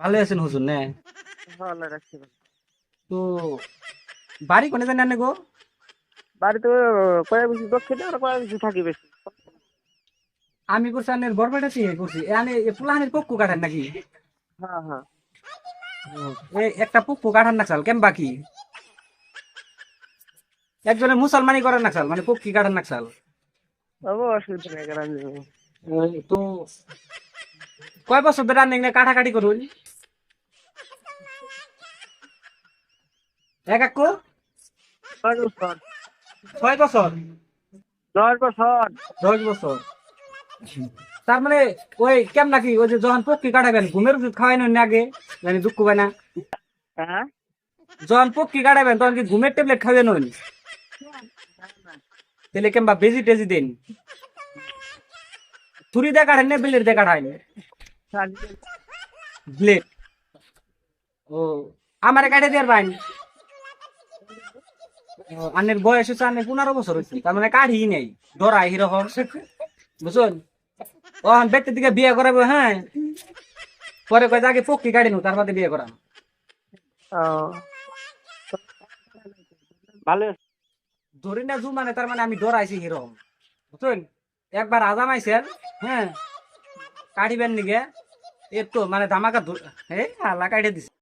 ভালো আছেন হুজুর নে? ভালো রাখছি। তো বাড়ি কোনে জানেন গো? বাড়ি তো কয়েক বছর দক্ষিণে আর কয়েক বছর থাকি বেশি। আমি করছি আনের বরপেটা থেকে করছি এখানে পুলাহানের পক্কু কাটান নাকি? হ্যাঁ হ্যাঁ। একটা পক্কু কাটান নাকসাল কেম বাকি একজনে মুসলমানি করেন নাকসাল মানে পক্কি কাটান নাকসাল। অসুবিধা নেই কারণ তো কয় বছর ধরে রান্না কাটাকাটি করুন এক এক 10 বছর। 6 বছর 10 বছর। 10 বছর। তার মানে ওই কেম নাকি ওই যে যখন পক্ষী কাটাবেন ঘুমের ওষুধ খাওয়াই না আগে জানি দুঃখ পায় না। হ্যাঁ। যখন পক্ষী কাটাবেন তখন কি ঘুমের ট্যাবলেট খাওয়াই নন তাহলে কেমবা বেজি টেজি দেন ছুরি দিয়ে কাটেন না ব্লেড দিয়ে কাটায় ব্লেড। ও আমারে কাটে দেওয়ার বাইন আনের বয়স হচ্ছে আনের 15 বছর হয়েছে তার মানে কাঠি নেই ডরাই হিরকম বুঝুন ও ব্যক্তির দিকে বিয়ে করাবো হ্যাঁ পরে কয় আগে পক্ষী কাটি নু তার বাদে বিয়ে করাম ও ভালো। ধরি না জু মানে তার মানে আমি ডরাইছি হিরকম বুঝছেন একবার আজাম আইসেন হ্যাঁ কাটিবেন নিগে এর তো মানে ধামাকা হ্যাঁ আল্লাহ কাটে দিছে।